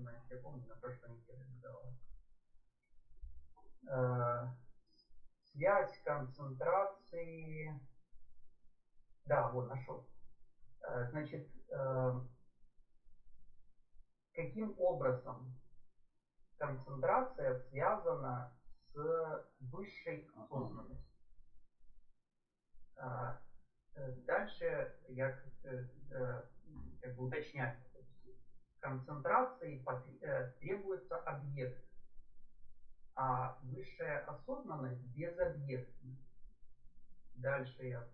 Я помню, на прошлой неделе задавал. Связь концентрации. Да, вот нашел. Значит, каким образом концентрация связана с высшей осознанностью? Дальше я как бы уточняю. Концентрации требуется объект, а высшая осознанность безобъектна. Дальше я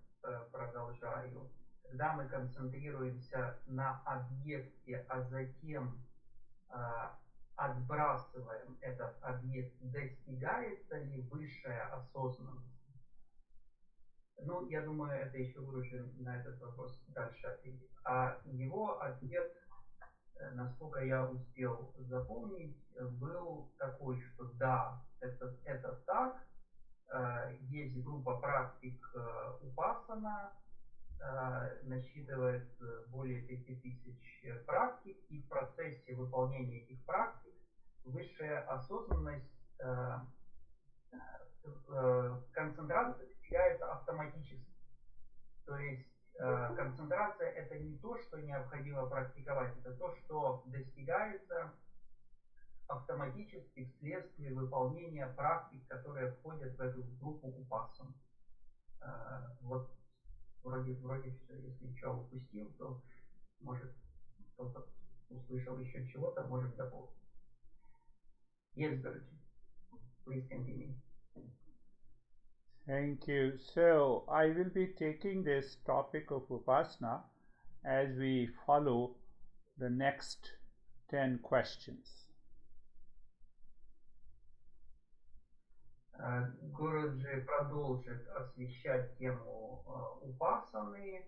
продолжаю. Когда мы концентрируемся на объекте, а затем отбрасываем этот объект, достигается ли высшая осознанность? Ну, я думаю, это еще лучше на этот вопрос дальше ответить. А его ответ, насколько я успел запомнить, был такой, что да, это так. Есть группа практик Упасана, насчитывает более 5000 практик, и в процессе выполнения этих практик высшая осознанность, концентрация достигается автоматически. То есть концентрация это не то, что необходимо практиковать, это то, что достигается автоматически вследствие выполнения практик, которые входят в эту группу Упасан. Вот вроде все. Если что упустил, то может кто-то услышал еще чего-то, может дополнить. Yes, Guruji. Please continue. Thank you. So I will be taking this topic of Upasana as we follow the next 10 questions. Гуруджи продолжит освещать тему Упасаны,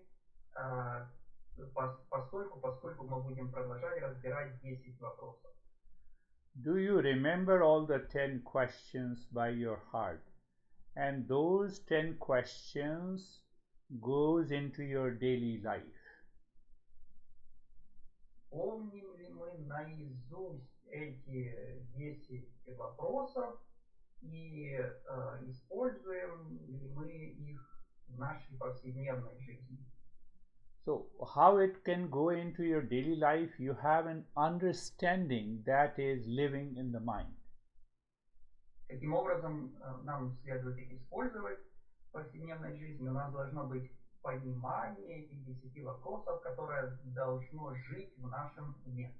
поскольку мы будем продолжать разбирать 10 вопросов. Do you remember all the 10 questions by your heart? And those 10 questions goes into your daily life. Помним ли мы наизусть эти 10 вопросов и используем ли мы их в нашей повседневной жизни? So how it can go into your daily life? You have an understanding that is living in the mind. Каким образом нам следует их использовать в повседневной жизни? У нас должно быть понимание этих 10 вопросов, которое должно жить в нашем уме.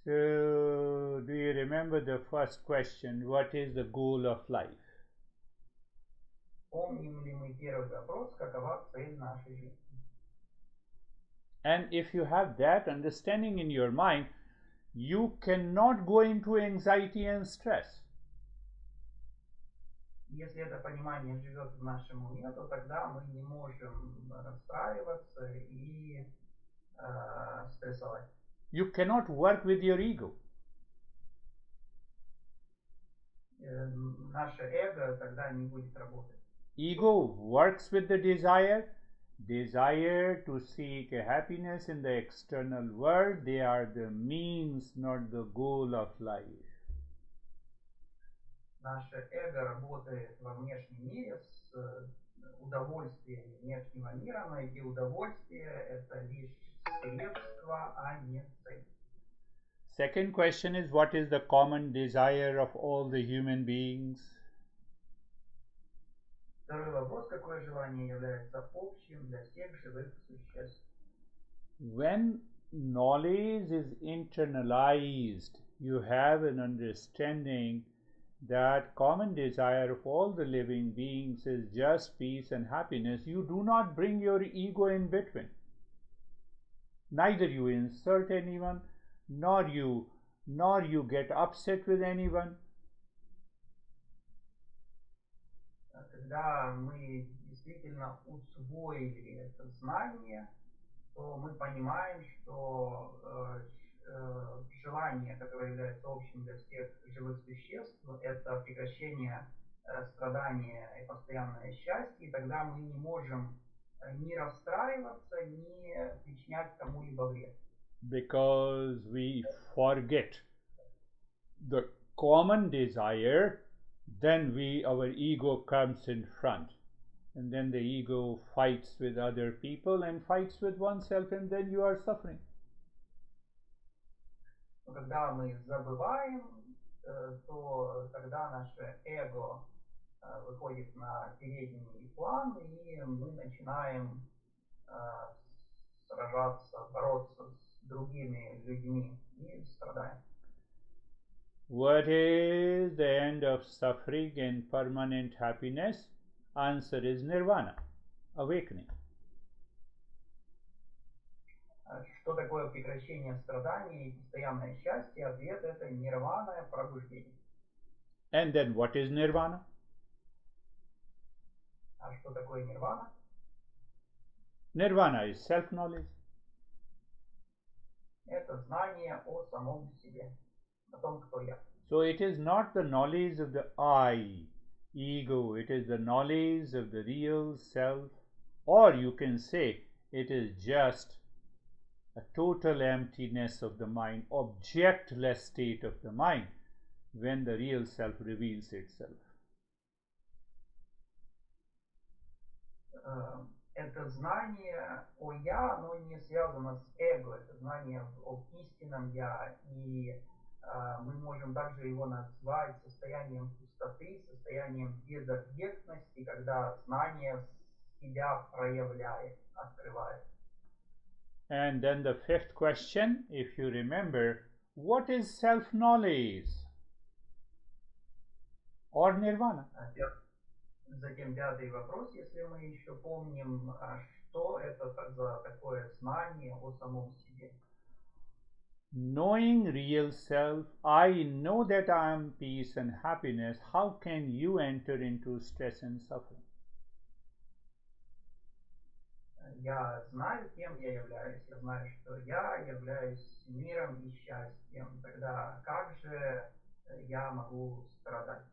So, do you remember the first question? What is the goal of life? Помним ли мы первый вопрос, какова цель нашей жизни? And if you have that understanding in your mind, you cannot go into anxiety and stress. Если это понимание живет в нашем уме, то тогда мы не можем расстраиваться и стрессовать. You cannot work with your ego. Наше эго тогда не будет работать. Ego works with the desire to seek a happiness in the external world. They are the means, not the goal of life. Наше эго работает во внешнем мире с удовольствиями внешнего мира, но эти удовольствия это лишь средства, а не цель. Second question is, what is the common desire of all the human beings? Второй вопрос, какое желание является общим для всех живых существ? When knowledge is internalized, you have an understanding that common desire of all the living beings is just peace and happiness. You do not bring your ego in between. Neither you insult anyone, nor you get upset with anyone. Когда мы действительно усвоили это знание, то мы понимаем, что желание, которое является общим для всех живых существ, это прекращение страдания и постоянное счастье, и тогда мы не можем ни расстраиваться, ни причинять кому-либо вред. Because we forget the common desire, then our ego comes in front, and then the ego fights with other people and fights with oneself, and then you are suffering. Когда мы забываем, то тогда наше эго выходит на передний план, и мы начинаем сражаться, бороться с другими людьми и страдаем. What is the end of suffering and permanent happiness? Answer is nirvana, awakening. Что такое прекращение страданий и постоянное счастье? Ответ – это нирвана, пробуждение. And then what is nirvana? А что такое нирвана? Nirvana is self-knowledge. Это знание о самом себе, о том, кто я. So it is not the knowledge of the I, ego, it is the knowledge of the real self, or you can say it is just a total emptiness of the mind, objectless state of the mind, when the real self reveals itself. Это знание о я, но не связано с эго, это знание об истинном я, и мы можем также его назвать состоянием пустоты, состоянием безобъектности, когда знание себя проявляет, открывает. And then the fifth question, if you remember, what is self-knowledge or nirvana? Затем пятый вопрос, если мы еще помним, что это за такое знание о самом себе. Knowing real self, I know that I am peace and happiness. How can you enter into stress and suffering? Я знаю, кем я являюсь. Я знаю, что я являюсь миром и счастьем. Тогда как же я могу страдать?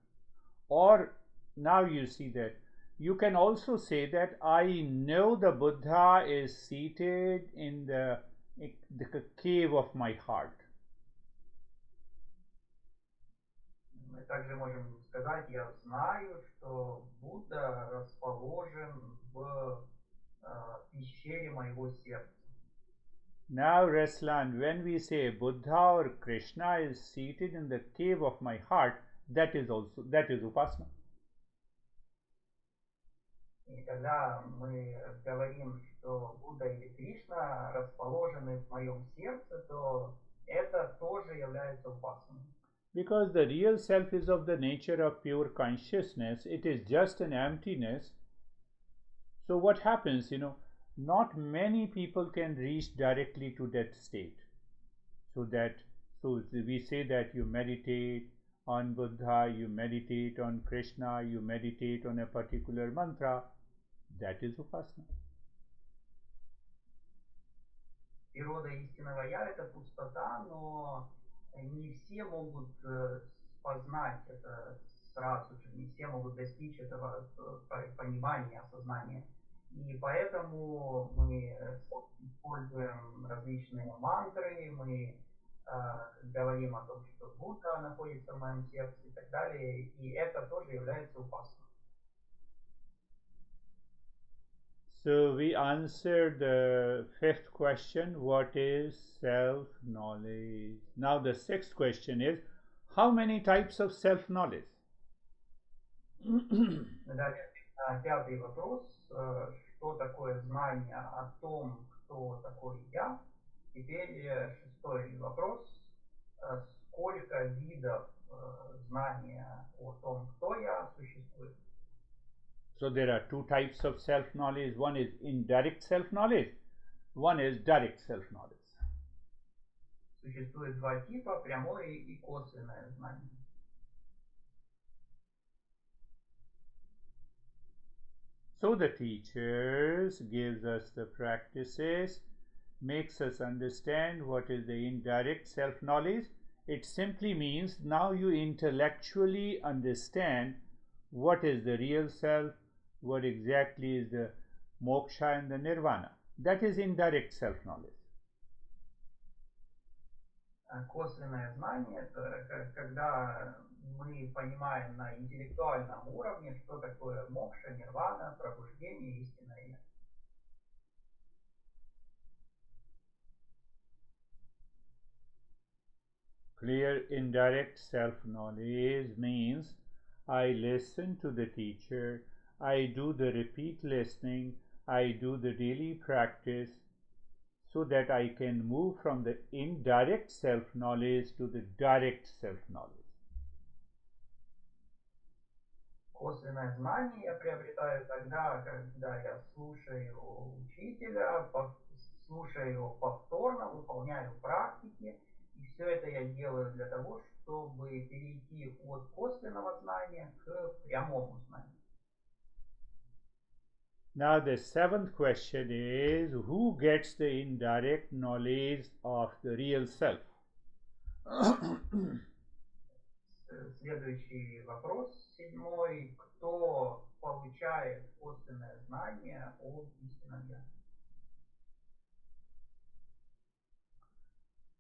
Or now you see that you can also say that I know the Buddha is seated in the cave of my heart. Мы также можем сказать, я знаю, что Будда расположен в пещере моего сердца. Now, Reslan, when we say Buddha or Krishna is seated in the cave of my heart, that is upasana. И когда мы говорим, что Будда или Кришна расположены в моем сердце, то это тоже является упасаной. Because the real self is of the nature of pure consciousness, it is just an emptiness. So what happens, not many people can reach directly to that state. So we say that you meditate on Buddha, you meditate on Krishna, you meditate on a particular mantra. That is upasana. Природа истинного я – это пустота, но не все могут познать это сразу же, не все могут достичь этого понимания, осознания. И поэтому мы используем различные мантры, мы говорим о том, что Будда находится в моем сердце и так далее, и это тоже является упасаной. So we answered the fifth question, what is self-knowledge? Now the sixth question is, how many types of self-knowledge? Пятый вопрос, что такое знание о том, кто такой я? Теперь шестой вопрос, сколько видов знания о том, кто я, существует? So there are two types of self-knowledge. One is indirect self-knowledge, one is direct self-knowledge. Существует два типа, прямое и косвенное знание. So the teachers gives us the practices, makes us understand what is the indirect self-knowledge. It simply means now you intellectually understand what is the real self, what exactly is the moksha and the nirvana. That is indirect self-knowledge. Косвенное знание – это когда мы понимаем на интеллектуальном уровне, что такое мокша, нирвана, пробуждение, истинное я. Clear indirect self-knowledge means I listen to the teacher, I do the repeat listening, I do the daily practice so that I can move from the indirect self-knowledge to the direct self-knowledge. Косвенное знание я приобретаю тогда, когда я слушаю учителя, слушаю его повторно, выполняю практики, и все это я делаю для того, чтобы перейти от косвенного знания к прямому знанию. Now the seventh question is, who gets the indirect knowledge of the real self? Следующий вопрос, седьмой. Кто получает косвенное знание об истинном я?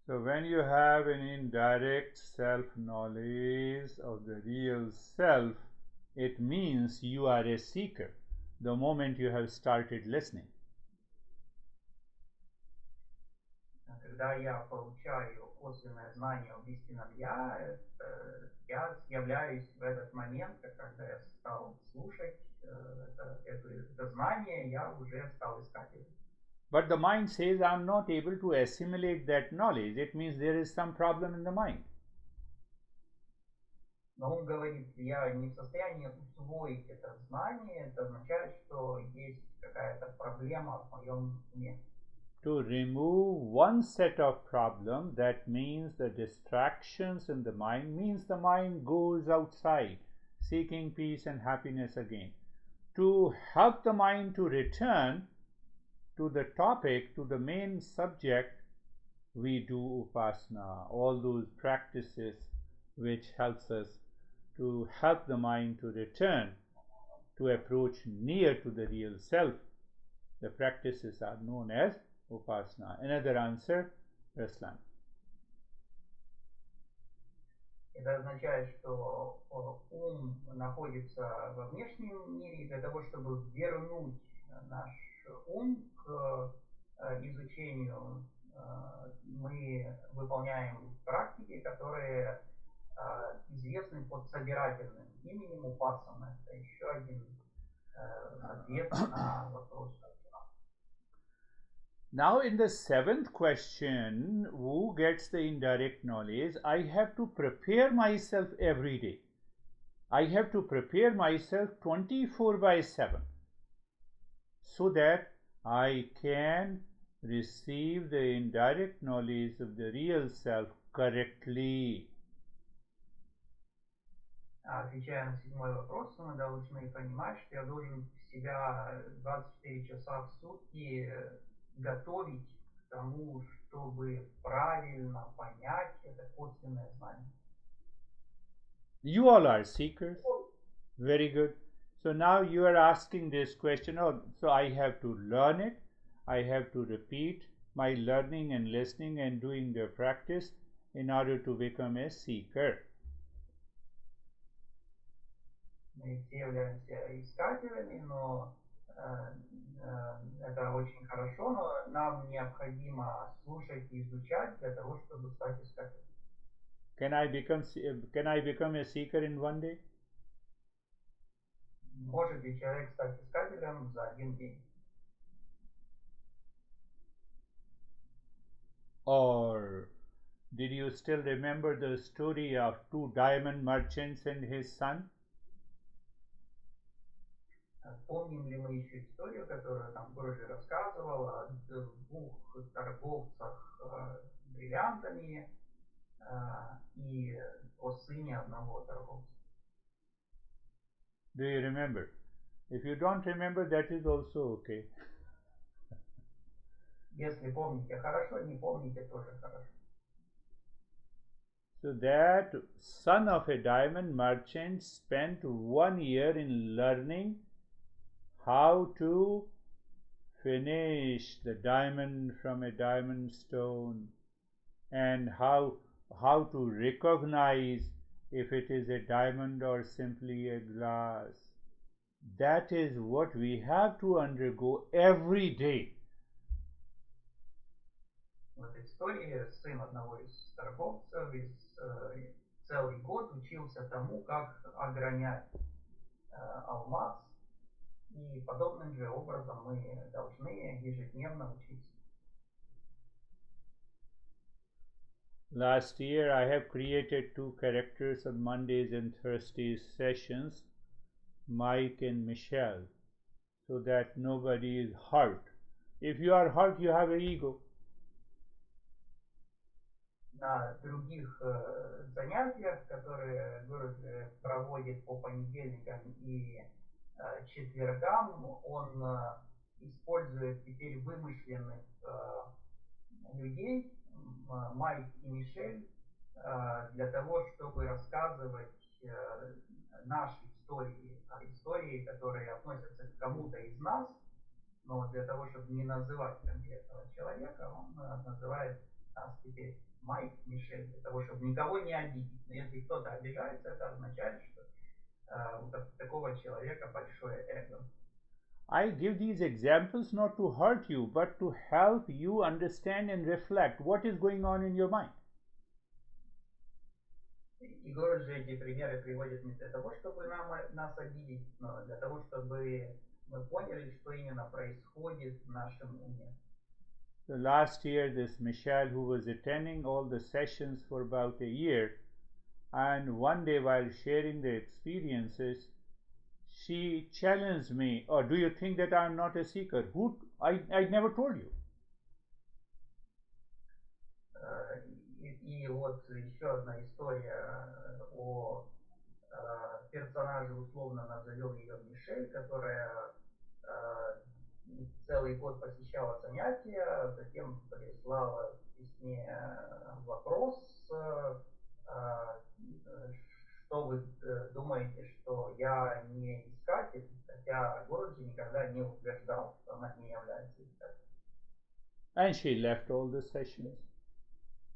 So when you have an indirect self-knowledge of the real self, it means you are a seeker the moment you have started listening. Когда я получаю косвенное знание об истинном я являюсь в этот момент, когда я стал слушать это знание, я уже стал искателем. But the mind says, I'm not able to assimilate that knowledge. It means there is some problem in the mind. Но он говорит, я не в состоянии усвоить это знание, это означает, что есть какая-то проблема в моем уме. To remove one set of problems, that means the distractions in the mind, means the mind goes outside, seeking peace and happiness again. To help the mind to return to the topic, to the main subject, we do upasana, all those practices which helps us to help the mind to return, to approach near to the real self. The practices are known as upasana. Another answer, Ruslan. Это означает, что ум находится во внешнем мире, и для того, чтобы вернуть наш ум к изучению, мы выполняем практики, которые известны под собирательным именем упасана. Это еще один ответ на вопрос. Now in the seventh question, who gets the indirect knowledge? I have to prepare myself every day. I have to prepare myself 24/7 so that I can receive the indirect knowledge of the real self correctly. Отвечая на седьмой вопрос, мы должны понимать, что я должен себя 24 часа в сутки готовить к тому, чтобы правильно понять это косвенное знание. You all are seekers. Very good. So now you are asking this question, so I have to learn it, I have to repeat my learning and listening and doing the practice in order to become a seeker. Мы все являемся искателями, но это очень хорошо, но нам необходимо слушать и изучать для того, чтобы стать искателем. Can I become a seeker in one day? Может ли человек стать искателем за один день? Or did you still remember the story of two diamond merchants and his son? Помним ли мы еще историю, которую там Гурджи рассказывал о двух торговцах бриллиантами и о сыне одного торговца? Do you remember? If you don't remember, that is also okay. Если помните, хорошо, не помните, тоже хорошо. So that son of a diamond merchant spent 1 year in learning how to finish the diamond from a diamond stone and how to recognize if it is a diamond or simply a glass. That is what we have to undergo every day. В этой истории сын одного из торговцев целый год учился тому, как огранять алмаз, и подобным же образом мы должны ежедневно учиться. Last year I have created 2 characters on Mondays and Thursdays sessions, Mike and Michelle, so that nobody is hurt. If you are hurt, you have an ego. На других занятиях, которые Гуру проводит по понедельникам и четвергам, он использует теперь вымышленных людей, Майк и Мишель, для того, чтобы рассказывать наши истории, которые относятся к кому-то из нас, но для того, чтобы не называть конкретного человека, он называет нас теперь Майк, Мишель, для того, чтобы никого не обидеть. Но если кто-то обижается, это означает, что у такого человека большое эго. I give these examples not to hurt you, but to help you understand and reflect what is going on in your mind. И Гуру же эти примеры приводит не для того, чтобы нас обидеть, но для того, чтобы мы поняли, что именно происходит в нашем уме. So last year, this Michelle, who was attending all the sessions for about a year, and one day while sharing the experiences, she challenged me, "Oh, do you think that I am not a seeker? I never told you." И вот еще одна история о персонаже, условно назовем ее Мишель, которая целый год посещала занятия, затем прислала в письме вопрос, что вы думаете, что я не искатель, хотя Гуруджи никогда не утверждал, что она не является искателем. And she left all the sessions.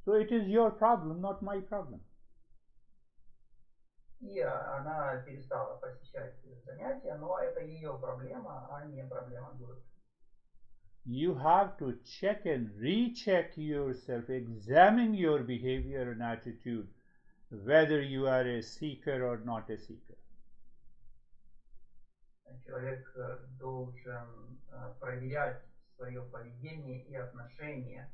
So it is your problem, not my problem. И она перестала посещать занятия, но это ее проблема, а не проблема Гуруджи. You have to check and recheck yourself, examine your behavior and attitude, whether you are a seeker or not a seeker. Человек должен проверять свое поведение и отношения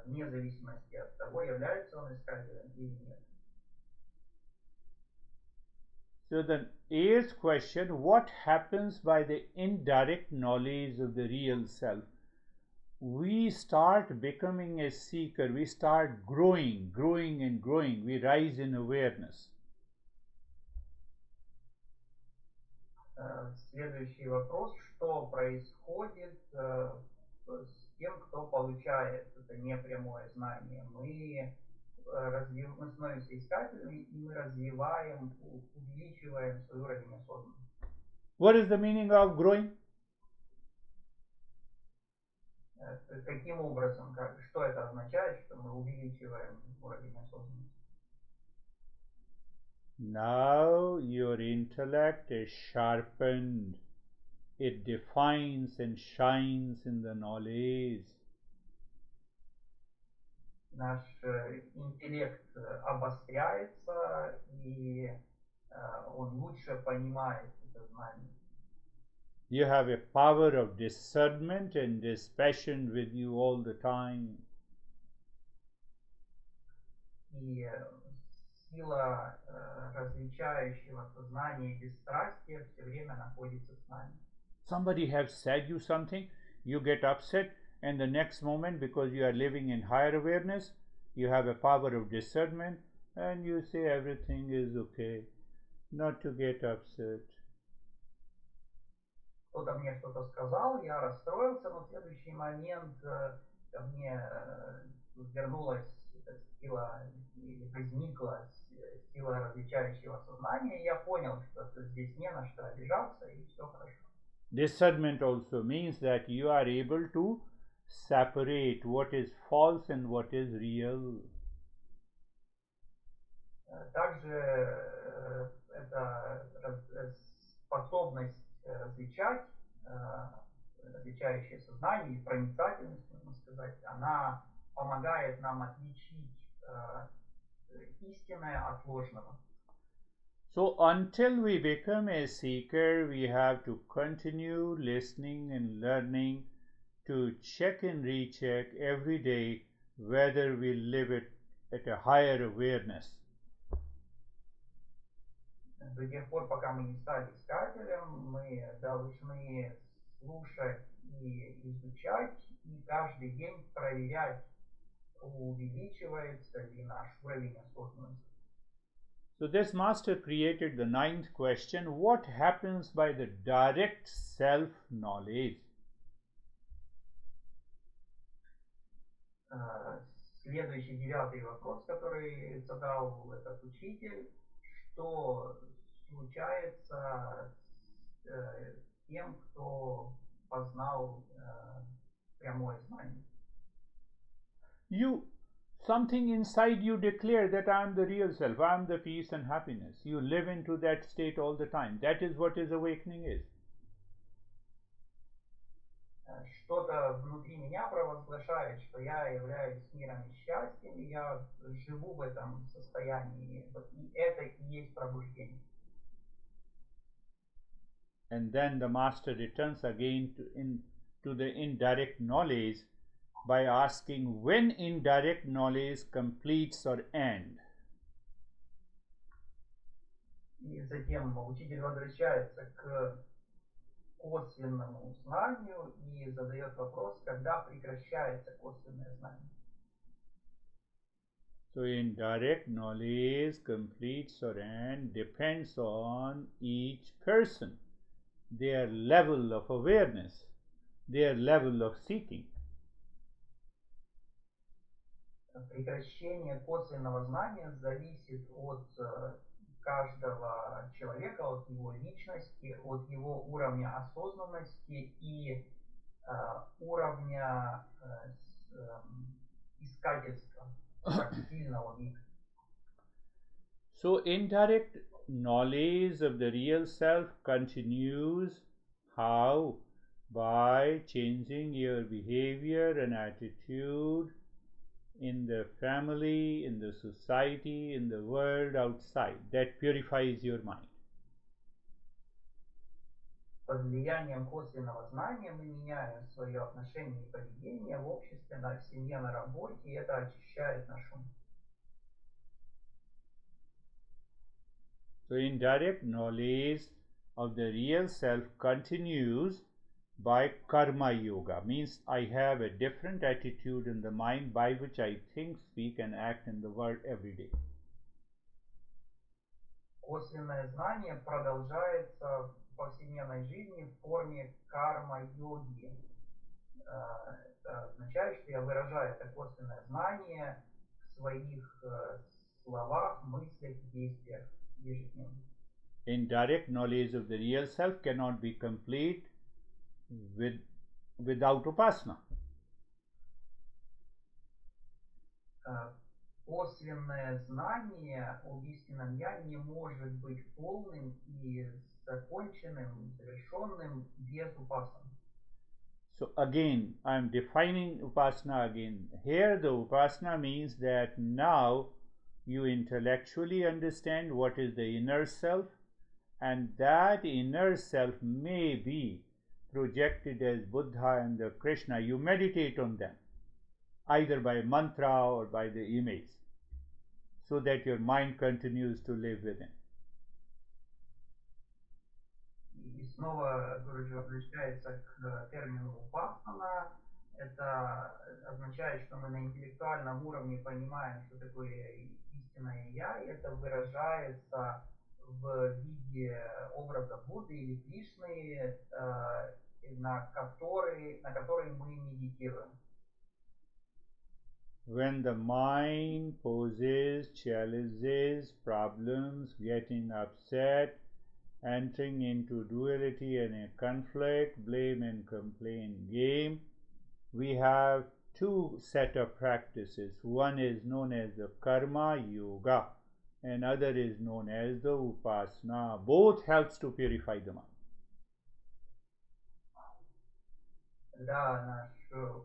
вне зависимости от того, является он искателем или нет. So the 8th question, what happens by the indirect knowledge of the real self? We start becoming a seeker, we start growing and growing, we rise in awareness. Следующий вопрос, что происходит с тем, кто получает это непрямое знание? Мы становимся искателями, и мы развиваем, увеличиваем свой уровень осознанности. What is the meaning of growing? Каким образом, что это означает, что мы увеличиваем уровень осознанности? Now your intellect is sharpened, it defines and shines in the knowledge. Наш интеллект обостряется, и он лучше понимает это знание. You have a power of discernment and dispassion with you all the time. И сила различающего сознания и бесстрастия все время находится с нами. Somebody has said you something, you get upset, and the next moment, because you are living in higher awareness, you have a power of discernment, and you say everything is okay, not to get upset. Кто-то мне что-то сказал, я расстроился, но в следующий момент ко мне вернулась эта сила, или возникла сила различающего сознания, и я понял, что здесь не на что обижаться, и все хорошо. Discernment also means that you are able to separate what is false and what is real. Также эта способность различать, различающее сознание, или проницательность, можно сказать, она помогает нам отличить истинное от ложного. So until we become a seeker, we have to continue listening and learning to check and recheck every day whether we live it at a higher awareness. До тех пор, пока мы не стали искателем, мы должны слушать и изучать, и каждый день проверять, увеличивается ли наш уровень осознанности. So this master created the ninth question: what happens by the direct self-knowledge? Следующий, 9-й вопрос, который задал этот учитель: что случается с тем, кто познал прямое знание? Something inside you declare that I am the real self, I am the peace and happiness. You live into that state all the time. That is what is awakening is. Что-то внутри меня провозглашает, что я являюсь миром и счастьем, и я живу в этом состоянии. И это и есть пробуждение. And then the master returns again to the indirect knowledge by asking when indirect knowledge completes or ends. И затем учитель возвращается к косвенному знанию и задает вопрос, когда прекращается косвенное знание. So indirect knowledge completes or ends depends on each person, their level of awareness, their level of seeking. Прекращение косвенного знания зависит от каждого человека, от его личности, от его уровня осознанности и уровня искательства, как сильно он ищет. So indirect knowledge of the real self continues how? By changing your behavior and attitude in the family, in the society, in the world outside. That purifies your mind. Под влиянием косвенного знания мы меняем свое отношение и поведение в обществе, в семье, на работе, и это очищает наш ум. So indirect knowledge of the real self continues by karma yoga, means I have a different attitude in the mind by which I think, speak and act in the world every day. Косвенное знание продолжается в повседневной жизни в форме карма-йоги. Это означает, что я выражаю это косвенное знание в своих словах, мыслях, действиях ежедневно. Indirect knowledge of the real self cannot be complete without upasana. Косвенное знание об истинном Я не может быть полным и законченным, завершенным без упасаны. So again, I am defining upasana again. Here the upasana means that now you intellectually understand what is the inner self, and that inner self may be projected as Buddha and the Krishna. You meditate on them, either by mantra or by the image, so that your mind continues to live within. И снова Гурджи возвращается к термину «упасана». Это означает, что мы на интеллектуальном уровне понимаем, что такое истинное Я, и это выражается в виде образа Будды или Кришны, на который мы медитируем. When the mind poses challenges, problems, getting upset, entering into duality and a conflict, blame and complain game, we have two set of practices. One is known as the karma yoga and other is known as the upasana. Both helps to purify the mind. Когда наш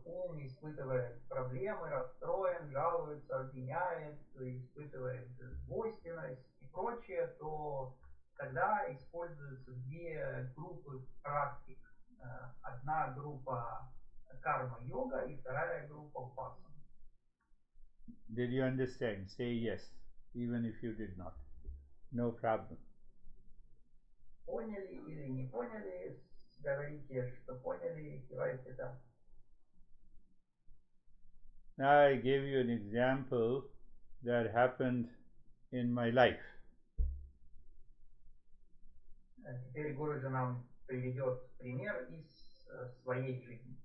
ум испытывает проблемы, расстроен, жалуется, обвиняет, испытывает двойственность и прочее, то тогда используются две группы практик. Одна группа карма-йога и вторая группа upasana. Did you understand? Say yes, even if you did not. No problem. Поняли или не поняли, говорите, что поняли, кивайте да. Now I gave you an example that happened in my life. Теперь Гуруджи нам приведет пример из своей жизни.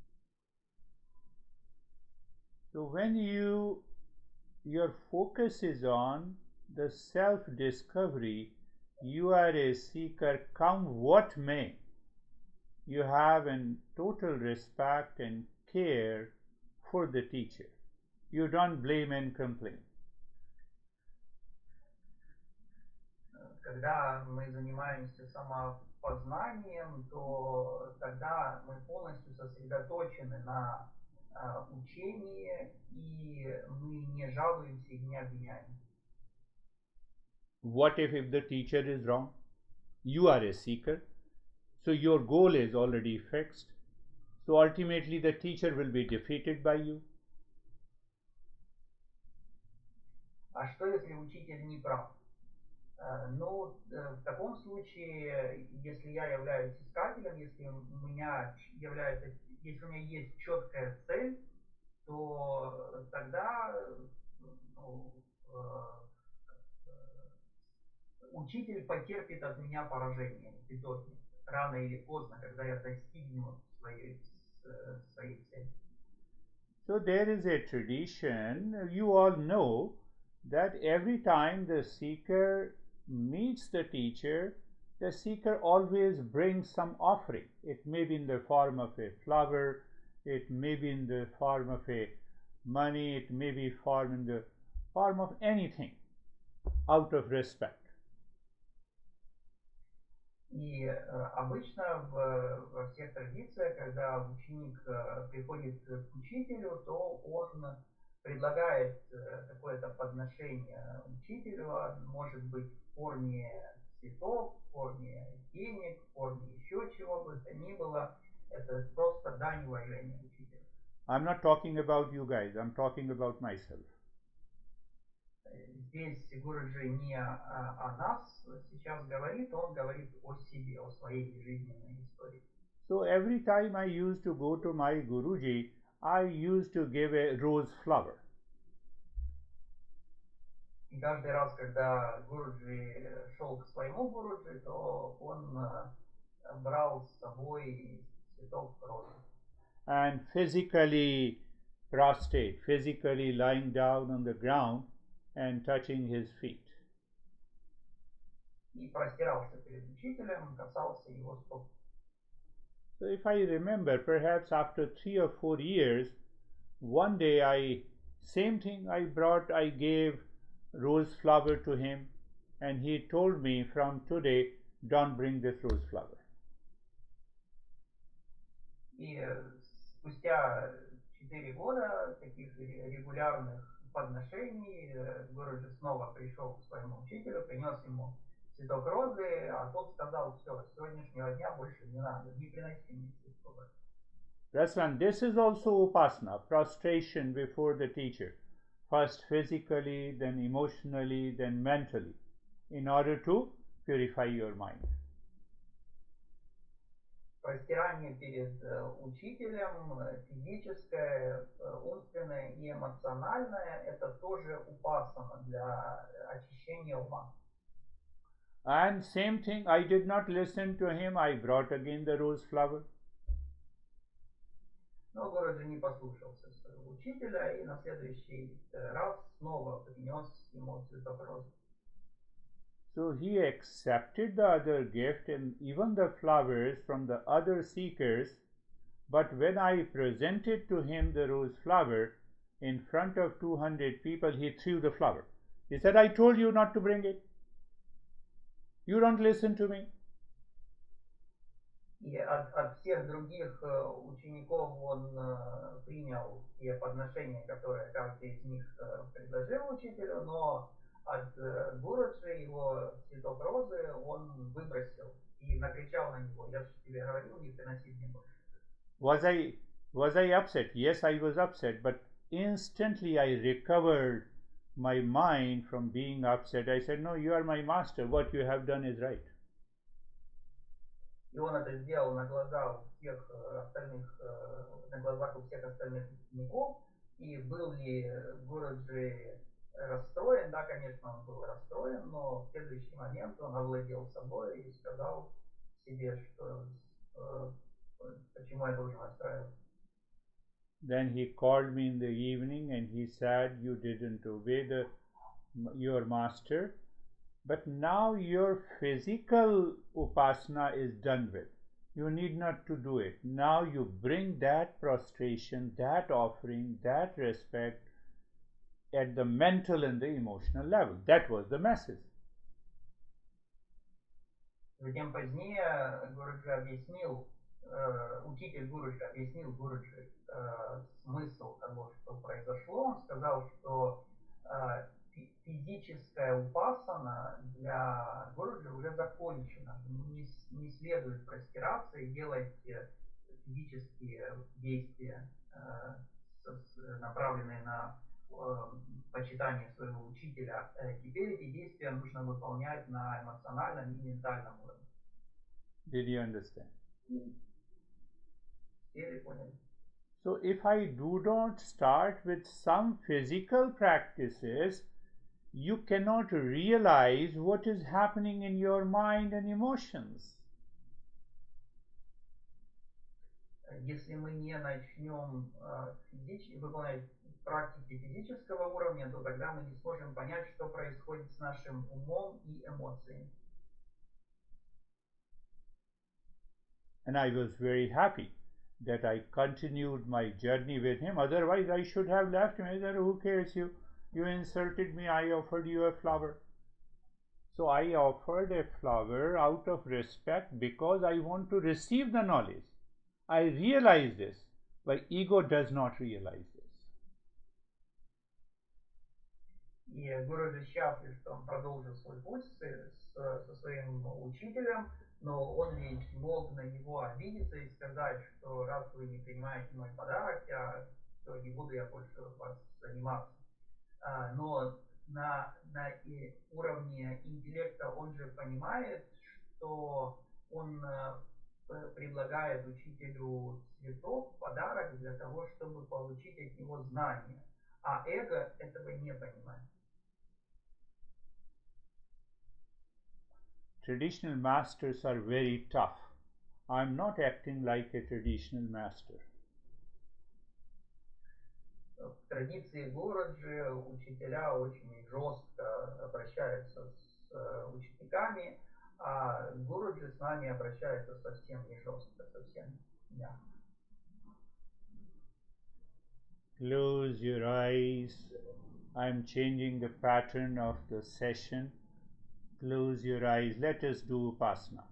So when your focus is on the self-discovery, you are a seeker, come what may. You have a total respect and care for the teacher. You don't blame and complain. Когда мы занимаемся самопознанием, то тогда мы полностью сосредоточены на учении, и мы не жалуемся и не обвиняем. What if the teacher is wrong? You are a seeker, so your goal is already fixed. So ultimately the teacher will be defeated by you. А что если учитель не прав? Ну, в таком случае, если я являюсь искателем, если у меня есть четкая цель, то тогда учитель потерпит от меня поражение в итоге, рано или поздно, когда я достигну своей цели. So there is a tradition, you all know, that every time the seeker meets the teacher always brings some offering. It may be in the form of a flower, it may be in the form of a money, it may be in the form of anything out of respect. И обычно во всех традициях, когда ученик приходит к учителю, то он предлагает какое-то подношение учителю, может быть в форме цветов, в форме денег, в форме еще чего бы то ни было. Это просто дань уважения учителю. I'm not talking about you guys, I'm talking about myself. Здесь Гуруджи не о нас сейчас говорит, он говорит о себе, о своей жизненной истории. So every time I used to go to my Guruji, I used to give a rose flower. И каждый раз, когда Гуруджи шел к своему Гуруджи, то он брал с собой цветок розы. And physically prostrate, physically lying down on the ground and touching his feet. И простирался перед учителем, касался его стоп. So if I remember, perhaps after 3 or 4 years, one day I gave rose flower to him, and he told me from today, don't bring this rose flower. И спустя 4 года таких регулярных подношений Гуруджи снова пришел к своему учителю, принес ему цветок розы, а тот сказал, все, с сегодняшнего дня больше не надо, не приноси мне цветок розы. Raswan, this is also upasana, prostration before the teacher, first physically, then emotionally, then mentally, in order to purify your mind. Простирание перед учителем, физическое, умственное и эмоциональное, это тоже upasana для очищения ума. And same thing, I did not listen to him, I brought again the rose flower. Но Гуруджи не послушался своего учителя и на следующий раз снова принес ему цветок розы. So he accepted the other gift and even the flowers from the other seekers, But when I presented to him the rose flower in front of 200 people, he threw the flower. He said, I told you not to bring it. You don't listen to me. И от всех других учеников он принял те подношения, которые каждый из них предложил учителю, но от Гуруджи его цветок розы он выбросил и накричал на него: я же тебе говорил, не приноси мне больше. Was I upset? Yes, I was upset, but instantly I recovered my mind from being upset. I said, no, you are my master. What you have done is right. И он это сделал на глазах у всех остальных, на глазах у всех остальных учеников. И был ли Гуруджи расстроен? Да, конечно, он был расстроен, но в следующий момент он овладел собой и сказал себе, что почему я должен расстраиваться. Then he called me in the evening and he said, you didn't obey your master, but now your physical upasana is done with. You need not to do it. Now you bring that prostration, that offering, that respect at the mental and the emotional level. That was the message. Затем позднее Гуруджи объяснил, учитель Гуруджи объяснил Гуруджи смысл того, что произошло. Он сказал, что физическая упасана для Гуруджи уже закончена. Не следует простираться и делать физические действия, направленные на почитание своего учителя. Теперь эти действия нужно выполнять на эмоциональном и ментальном уровне. Did you understand? Теперь поняли. So if I do not start with some physical practices, you cannot realize what is happening in your mind and emotions. Если мы не начнем выполнять практики физического уровня, то тогда мы не сможем понять, что происходит с нашим умом и эмоциями. And I was very happy that I continued my journey with him. Otherwise, I should have left him. I said, who cares you? You insulted me. I offered you a flower. So I offered a flower out of respect because I want to receive the knowledge. I realize this, but ego does not realize this. И Гуруджи счастлив, что он продолжил свой путь со своим учителем, но он ведь мог на него обидеться и сказать, что раз вы не принимаете мой подарок, то не буду я больше вас заниматься. Но на уровне интеллекта он же понимает, что он предлагает учителю цветок, подарок для того, чтобы получить от него знания. А эго этого не понимает. Traditional masters are very tough. I'm not acting like a traditional master. В традиции Гуруджи учителя очень жестко обращаются с учениками, а Гуруджи с нами обращается совсем не жестко, совсем мягко. Close your eyes. I'm changing the pattern of the session. Close your eyes. Let us do Upasana.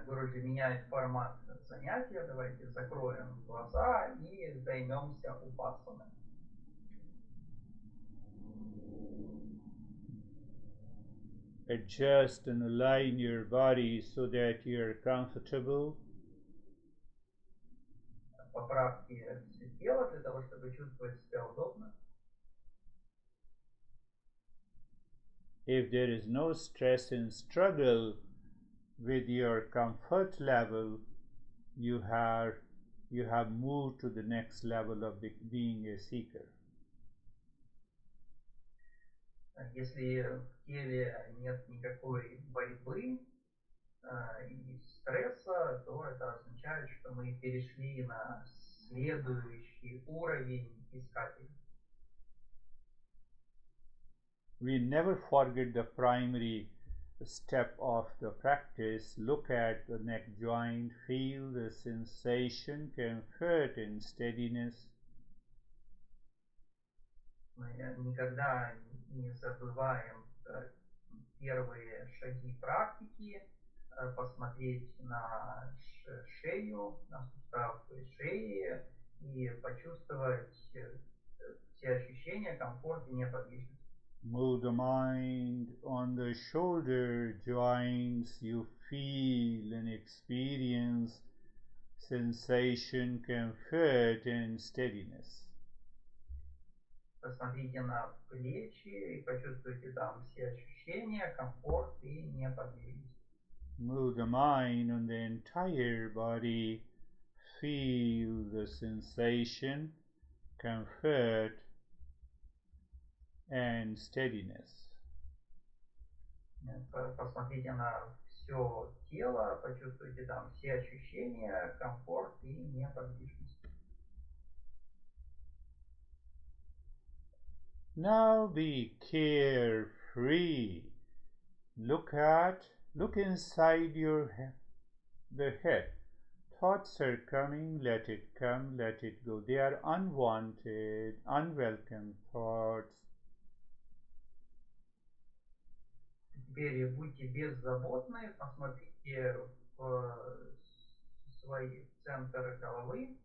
Гуруджи меняет формат занятия. Давайте закроем глаза и займемся упасаной. Adjust and align your body so that you're comfortable. Поправьте все тело для того, чтобы чувствовать себя удобно. If there is no stress and struggle with your comfort level, you have moved to the next level of being a seeker. Если в теле нет никакой борьбы и стресса, то это означает, что мы перешли на следующий уровень искателя. We never forget the primary step of the practice, look at the neck joint, feel the sensation, comfort and steadiness. Мы никогда не забываем первые шаги практики, посмотреть на шею, на сустав шеи и почувствовать все ощущения, комфорт и неподвижность. Move the mind on the shoulder joints. You feel and experience sensation, comfort and steadiness. Посмотрите на плечи и почувствуйте там все ощущения, комфорт и неподвижность. Move the mind on the entire body. Feel the sensation, comfort and steadiness. Посмотрите на все тело, почувствуйте там все ощущения, комфорт и неподвижность. Now be carefree. Look inside the head. Thoughts are coming, let it come, let it go. They are unwanted, unwelcome thoughts. Теперь будьте беззаботны, посмотрите в свой центр головы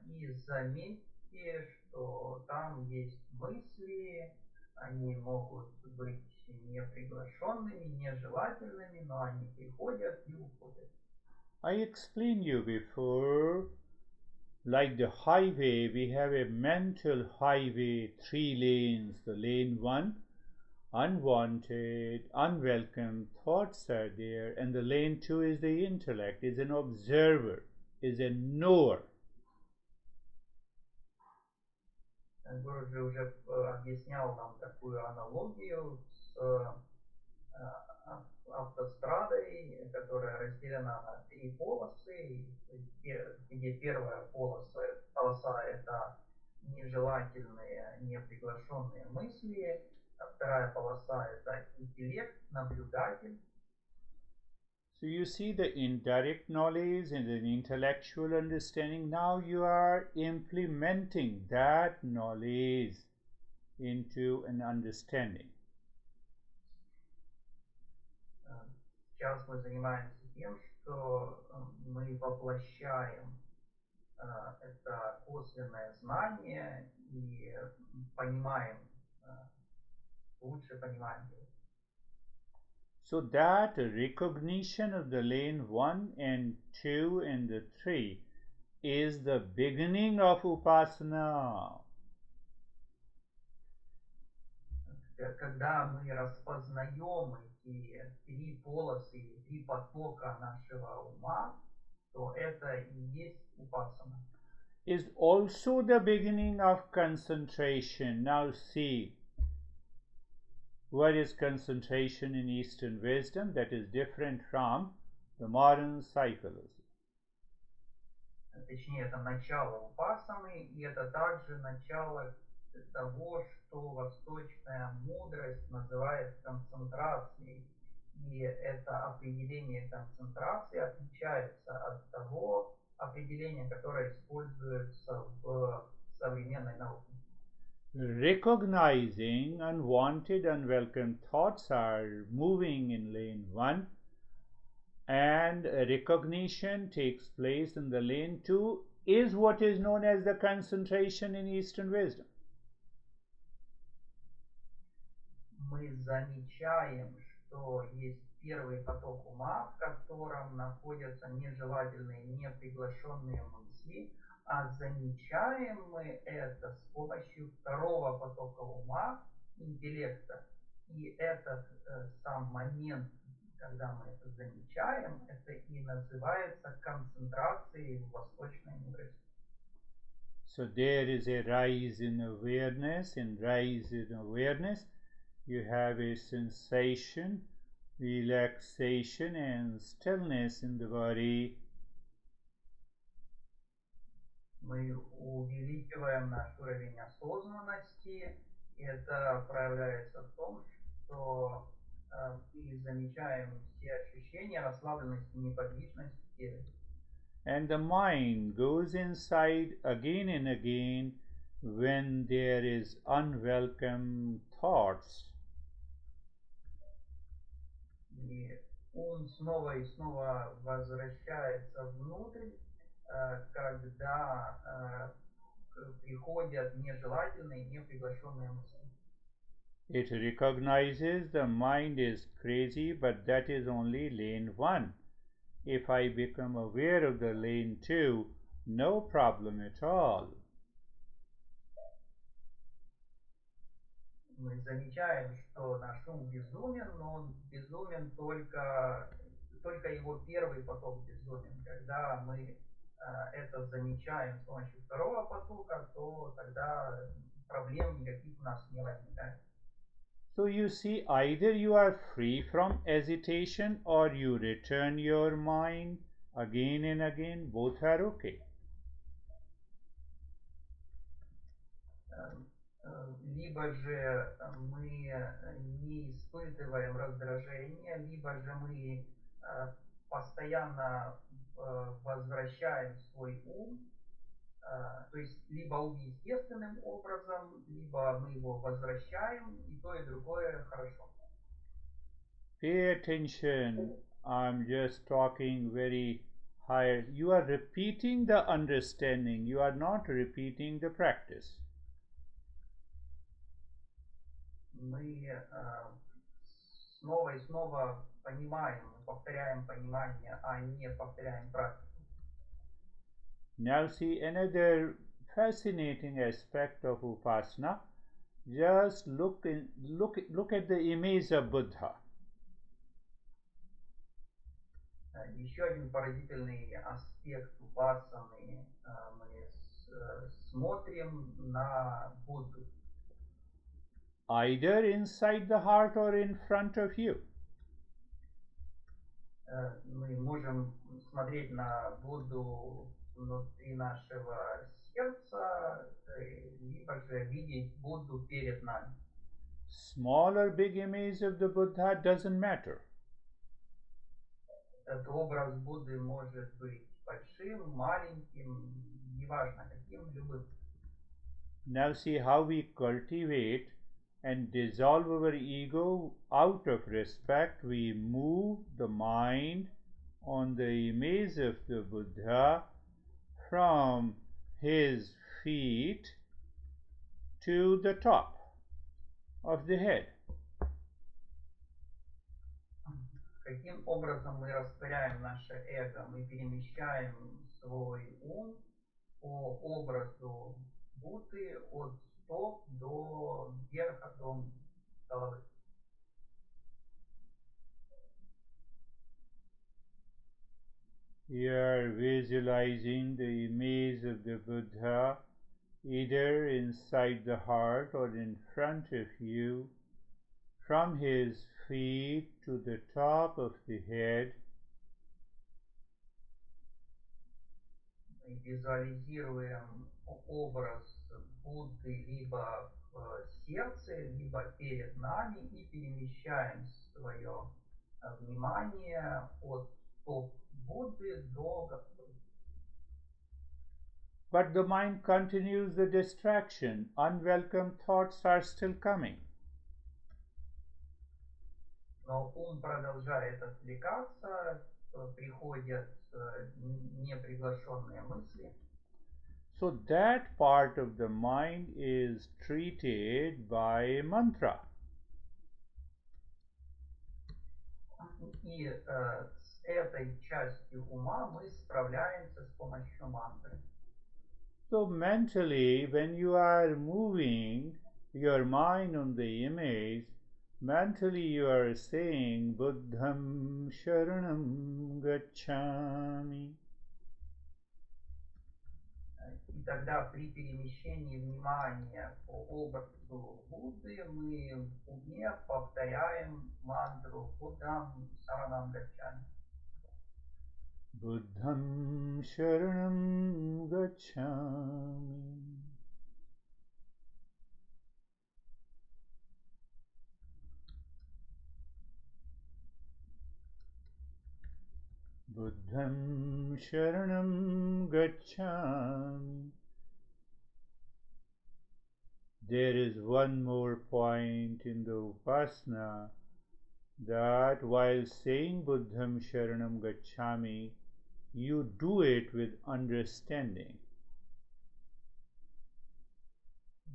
и заметьте, что там есть мысли, они могут быть неприглашенными, нежелательными, но они приходят и уходят. I explained you before, like the highway, we have a mental highway, 3 lanes. The lane 1, unwanted, unwelcome thoughts are there, and the lane 2 is the intellect, is an observer, is a knower. Гуруджи уже объяснял нам такую аналогию с автострадой, которая разделена на 3 полосы, где первая полоса это нежелательные, неприглашенные мысли, а вторая полоса это интеллект, наблюдатель. So you see the indirect knowledge and the intellectual understanding. Now you are implementing that knowledge into an understanding. Сейчас мы занимаемся тем, что мы воплощаем это косвенное знание и понимаем, лучше понимаем его. So that recognition of the lane 1 and 2 and the 3 is the beginning of upasana. Когда мы распознаем эти 3 полосы, 3 потока нашего ума, то это и есть упасана. Is also the beginning of concentration. Now see, what is concentration in Eastern wisdom that is different from the modern psychology? Точнее, это начало упасаны, и это также начало того, что восточная мудрость называет концентрацией. И это определение концентрации отличается от того определения, которое используется в современной науке. Recognizing unwanted, unwelcome thoughts are moving in lane 1, and recognition takes place in the lane 2 is what is known as the concentration in Eastern wisdom. Мы замечаем, что есть первый поток ума, в котором находятся нежелательные, неприглашенные мысли, а замечаем мы это с помощью второго потока ума, интеллекта. И этот сам момент, когда мы это замечаем, это и называется концентрацией в восточной мудрости. So there is a rise in awareness. In rise in awareness, you have a sensation, relaxation and stillness in the body. Мы увеличиваем наш уровень осознанности, и это проявляется в том, что и замечаем все ощущения расслабленности, неподвижности в теле. And the mind goes inside again and again when there is unwelcome thoughts. И ум снова и снова возвращается внутрь, когда приходят нежелательные, неприглашенные мысли. It recognizes the mind is crazy, but that is only lane 1. If I become aware of the lane 2, no problem at all. Мы замечаем, что наш ум безумен, но он безумен только его первый поток безумен. Когда мы это замечаем с помощью второго потока, то тогда проблем никаких у нас не возникает. So you see, either you are free from hesitation or you return your mind again and again. Both are okay. Либо же мы не испытываем раздражения, либо же мы постоянно возвращаем свой ум, то есть либо ум естественным образом, либо мы его возвращаем, и то, и другое хорошо. Pay attention. I'm just talking very high. You are repeating the understanding. You are not repeating the practice. Мы снова и снова понимаем, повторяем понимание, а не повторяем практику. Now see another fascinating aspect of Upasana. Just look at the image of Buddha. Еще один поразительный аспект упасаны. Мы смотрим на Будду. Either inside the heart or in front of you. Мы можем смотреть на Будду внутри нашего сердца, либо же видеть Будду перед нами. Small or big image of the Buddha doesn't matter. Этот образ Будды может быть большим, маленьким, неважно каким, любым. Now see how we cultivate and dissolve our ego out of respect. We move the mind on the image of the Buddha from his feet to the top of the head. Каким образом мы растворяем наше эго? Мы перемещаем свой ум по образу Будды от стоп до верха, до головы. You are visualizing the image of the Buddha either inside the heart or in front of you, from his feet to the top of the head. Мы визуализируем образ Будды либо в сердце, либо перед нами и перемещаем свое внимание от стоп Будды до головы. But the mind continues the distraction. Unwelcome thoughts are still coming. Но ум продолжает отвлекаться, приходят неприглашенные мысли. So that part of the mind is treated by mantra. И с этой частью ума мы справляемся с помощью мантры. So mentally, when you are moving your mind on the image, mentally you are saying Buddham Sharanam Gacchami. И тогда при перемещении внимания по образу Будды мы в уме повторяем мантру Буддам Саранам Гаччами. Buddham Sharanam Gacchami. Buddham Sharanam Gacchami. There is one more point in the Upasana, that while saying Buddham Sharanam Gacchami, you do it with understanding.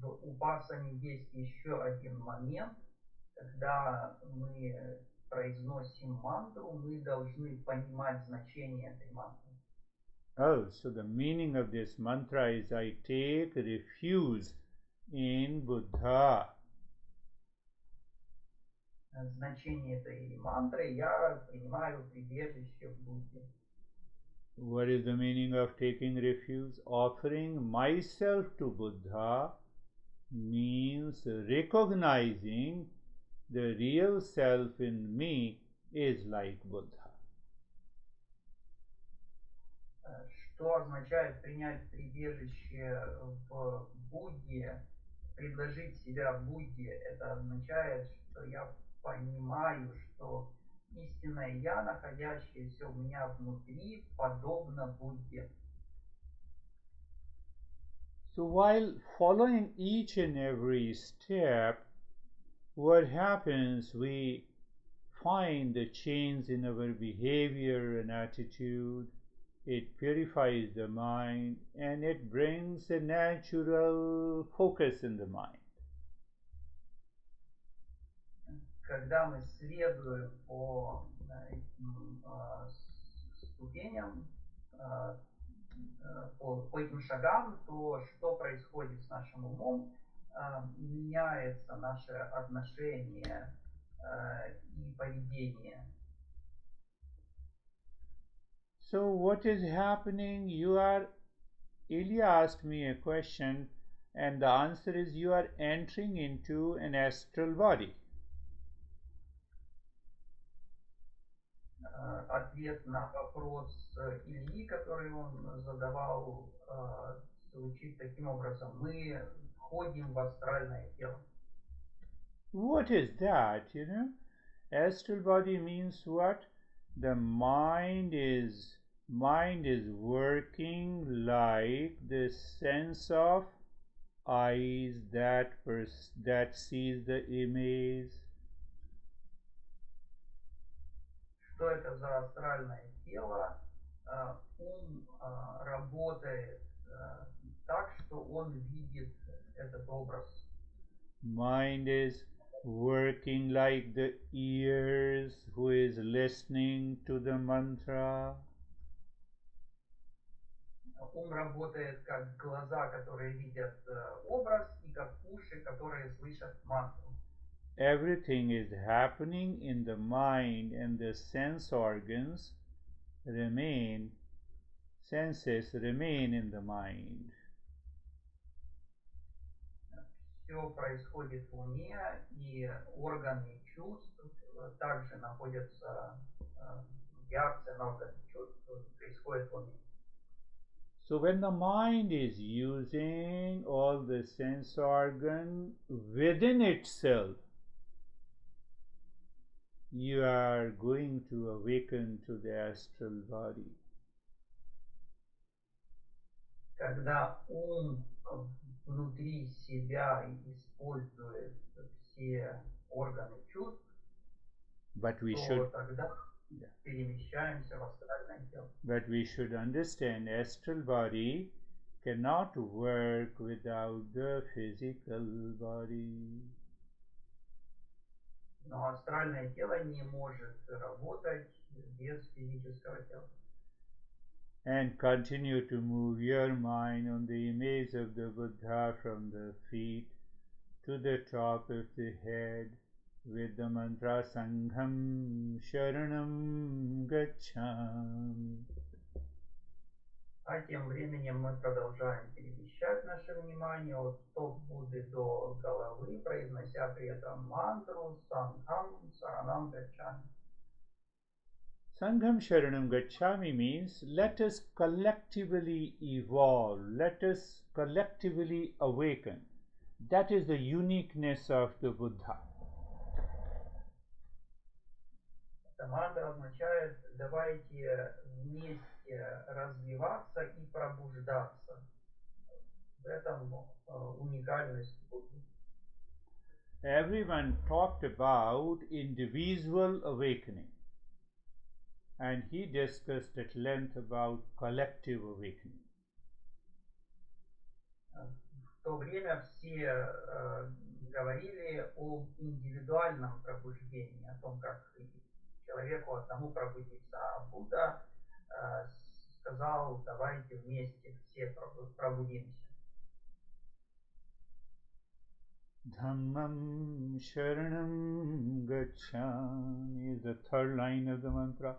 В Упасане есть еще один момент, когда мы произносим мантру, мы должны понимать значение этой мантры. Oh, so the meaning of this mantra is I take refuge in Buddha. Значение этой мантры я принимаю прибежище в Будде. What is the meaning of taking refuge? Offering myself to Buddha means recognizing the real self in me is like Buddha. Что означает принять прибежище в Будде, предложить себя Будде? Это означает, что я понимаю, что истинное я, находящееся у меня внутри, подобно Будде. So while following each and every step, what happens? We find the change in our behavior and attitude. It purifies the mind and it brings a natural focus in the mind. Когда мы следуем по этим ступеням, по этим шагам, то что происходит с нашим умом? Меняется наше отношение и поведение. So what is happening? Ilya asked me a question, and the answer is you are entering into an astral body. Ответ на вопрос Ильи, который он задавал, звучит таким образом: мы входим в астральное тело. What is that? Astral body means what? The mind is working like the sense of eyes that sees the image. Что это за астральное тело? Ум работает так, что он видит этот образ. Mind is working like the ears who is listening to the mantra. Ум работает как глаза, которые видят образ, и как уши, которые слышат мантру. Everything is happening in the mind, and the senses remain in the mind. Все происходит в уме, и органы чувств также находятся, реакция на органы чувств происходит в уме. So when the mind is using all the sense organ within itself, you are going to awaken to the astral body. Когда ум внутри себя использует все органы чувств, то тогда перемещаемся в астральное тело. But we should understand astral body cannot work without the physical body. Но астральное тело не может работать без физического тела. And continue to move your mind on the image of the Buddha from the feet to the top of the head with the mantra Sangham Sharanam Gacchami. А тем временем мы продолжаем перемещать наше внимание от стоп Будды до головы, произнося при этом мантру Sangham Sharanam Gacchami. Sangham Sharanam Gacchami means let us collectively evolve, let us collectively awaken. That is the uniqueness of the Buddha. Эта мантра означает давайте вместе развиваться и пробуждаться. В этом уникальность Будды. Everyone talked about individual awakening, and he discussed at length about collective awakening. В то время все говорили об индивидуальном пробуждении, о том, как человеку одному пробудиться. А Будда сказал, давайте вместе все пробудимся. Dhammam Sharanam Gacchami is the third line of the mantra.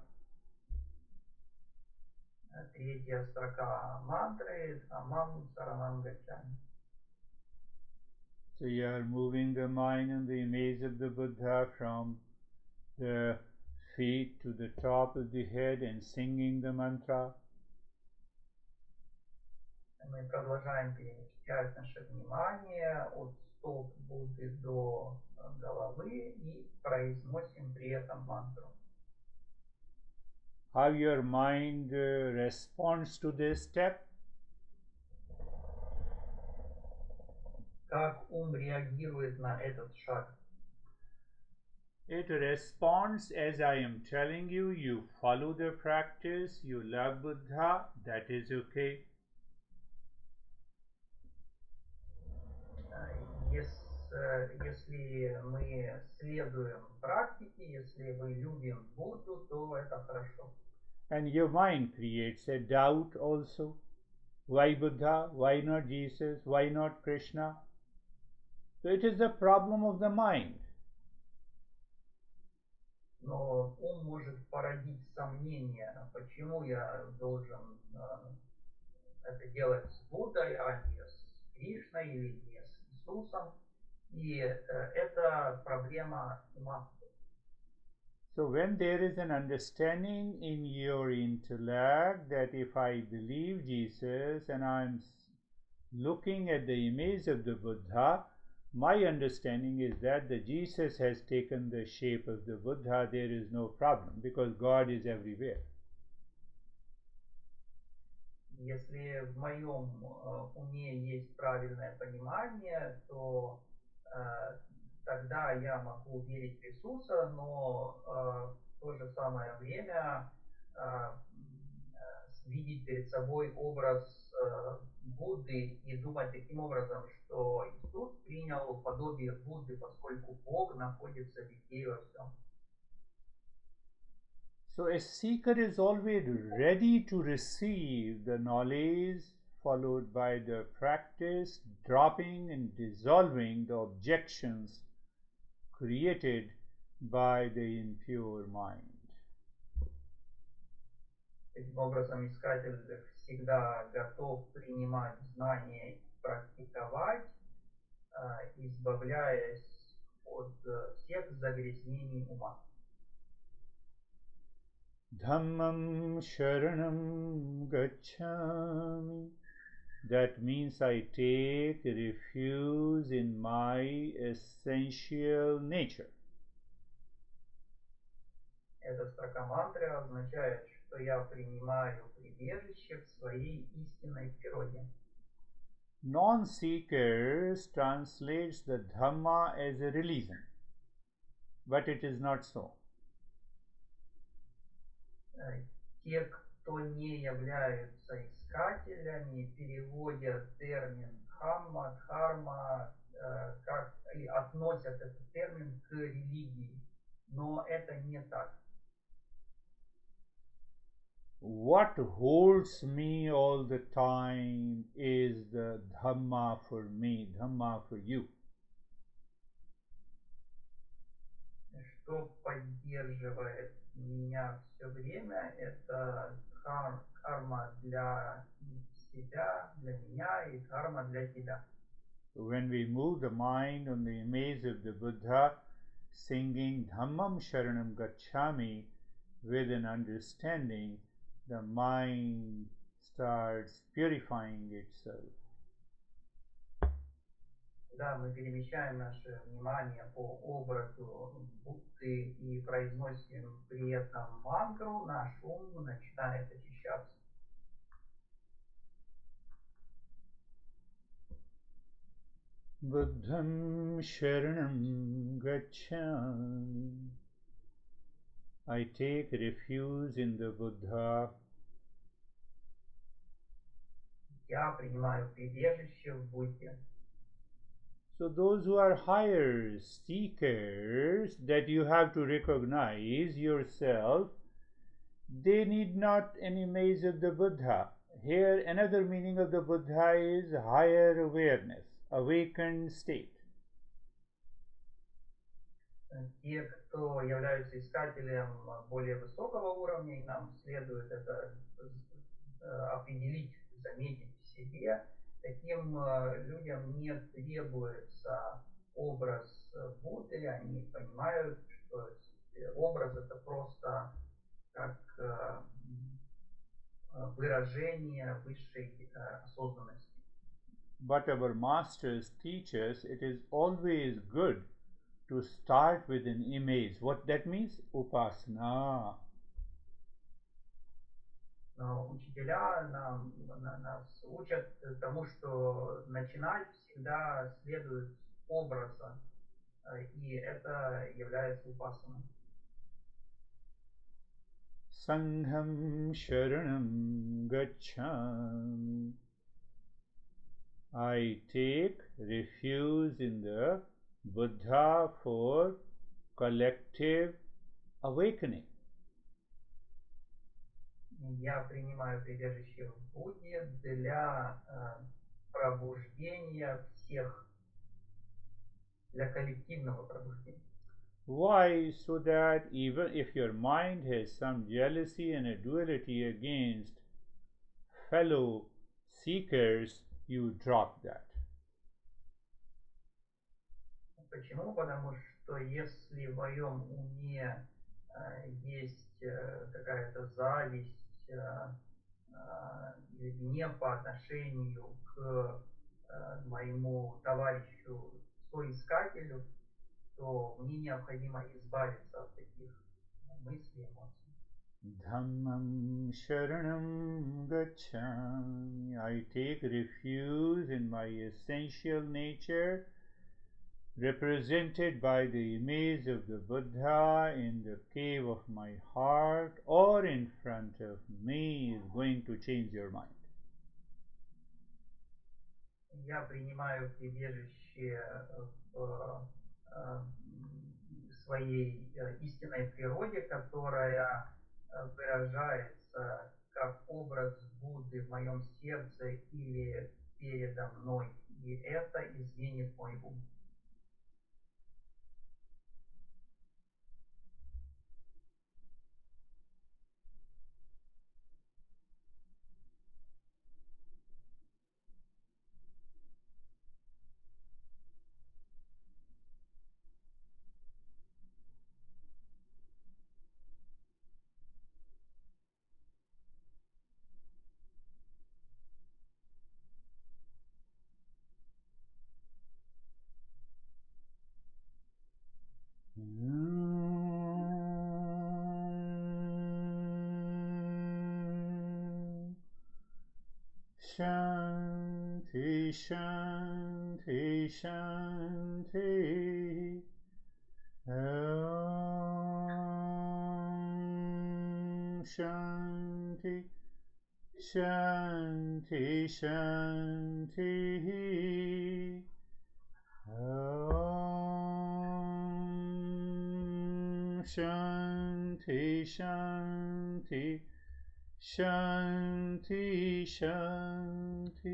Третья строка мантры Dhammam Saranam Gacchami. So you are moving the mind and the image of the Buddha from the feet to the top of the head and singing the mantra. Мы продолжаем перемещать наше внимание от стоп Будды до головы и произносим при этом мантру. How your mind responds to this step? Как ум реагирует на этот шаг? It responds as I am telling you. You follow the practice, you love Buddha, that is okay. Если мы следуем практике, если мы любим Будду, то это хорошо. And your mind creates a doubt also. Why Buddha? Why not Jesus? Why not Krishna? So it is the problem of the mind. Но ум может породить сомнения, почему я должен это делать с Буддой, а не с Кришной или не с Иисусом. И это проблема ума. So when there is an understanding in your intellect that if I believe Jesus and I'm looking at the image of the Buddha, my understanding is that the Jesus has taken the shape of the Buddha, there is no problem because God is everywhere. Если в моем уме есть правильное понимание, то тогда я могу верить в Иисуса, но в то же самое время видеть перед собой образ Будды и думать таким образом, что Иисус принял подобие Будды, поскольку Бог находится везде и во всем. So a seeker is always ready to receive the knowledge followed by the practice, dropping and dissolving the objections created by the impure mind. Таким образом, искатель всегда готов принимать знания и практиковать, избавляясь от всех загрязнений ума. Dhammam Sharanam Gacchami. That means I take refuge in my essential nature. Эта строка мантры означает, что я принимаю прибежище в своей истинной природе. Non-seekers translates the Dhamma as a religion, but it is not so. Те, кто не являются искателями, переводят термин дхамма, дхарма, и относят этот термин к религии. Но это не так. What holds me all the time is the Dhamma for me, Dhamma for you. Что поддерживает меня все время, это дхарма для себя, для меня и дхарма для тебя. When we move the mind on the image of the Buddha, singing Dhammam Sharanam Gacchami with an understanding, the mind starts purifying itself. когда мы перемещаем наше внимание по образу Будды и произносим при этом мантру, наш ум начинает очищаться. Buddham Sharanam Gacchami. I take refuge in the Buddha. Я принимаю прибежище в Будде. So those who are higher seekers, that you have to recognize yourself, they need not an image of the Buddha. Here another meaning of the Buddha is higher awareness, awakened state. Те, кто являются искателем более высокого уровня, и нам следует это определить, заметить в себе, таким людям не требуется образ Будды, они понимают, что образ это просто как выражение высшей осознанности. But our masters teach us it is always good to start with an image. What that means? Upasana. Но учителя нас учат тому, что начинать всегда следует с образа, и это является упасаной. Sangham Sharanam Gacchami. I take refuge in the Buddha for collective awakening. Я принимаю прибежище в Будде для пробуждения всех, для коллективного пробуждения. Why? So that even if your mind has some jealousy and a duality against fellow seekers, you drop that. Почему? Потому что если в моем уме есть какая-то зависть или гнев по отношению к моему товарищу, соискателю, то мне необходимо избавиться от таких мыслей, эмоций. Dhammam Sharanam Gacchami. I take refuge in my essential nature, represented by the image of the Buddha in the cave of my heart or in front of me, is going to change your mind. Я принимаю прибежище в своей истинной природе, которая выражается как образ Будды в моем сердце или передо мной. И это изменит мой ум. Shanti, Shanti, Shanti. Om Shanti, Shanti, Shanti. Om Shanti, Shanti. Shanti, Shanti.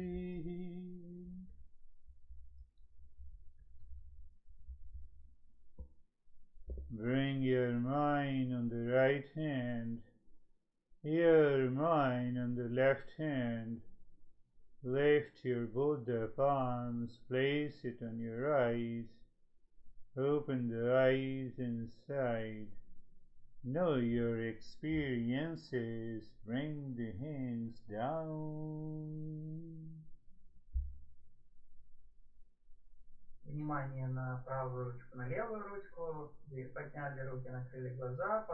Bring your mind on the right hand, your mind on the left hand. Lift your both the palms, place it on your eyes. Open the eyes inside. Know your experiences. Bring the hands down. внимание на правую ручку, на левую ручку, подняли руки, накрыли глаза,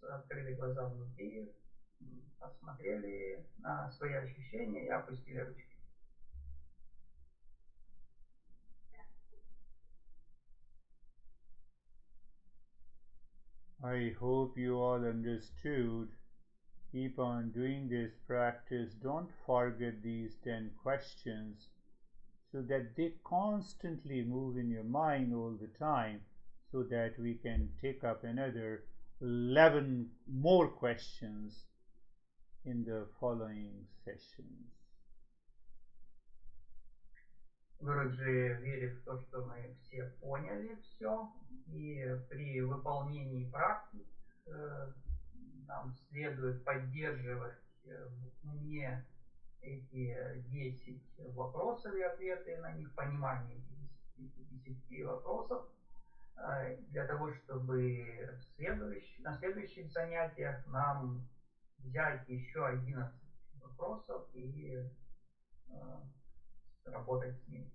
открыли глаза внутри, посмотрели на свои ощущения и опустили ручки. I hope you all understood. Keep on doing this practice. Don't forget these 10 questions so that they constantly move in your mind all the time, so that we can take up another 11 more questions in the following sessions. Гуруджи верит в то, что мы все поняли все, и при выполнении практик нам следует поддерживать в уме эти 10 вопросов и ответы на них, понимание этих 10 вопросов, для того, чтобы на следующих занятиях нам взять еще 11 вопросов и работать с ними.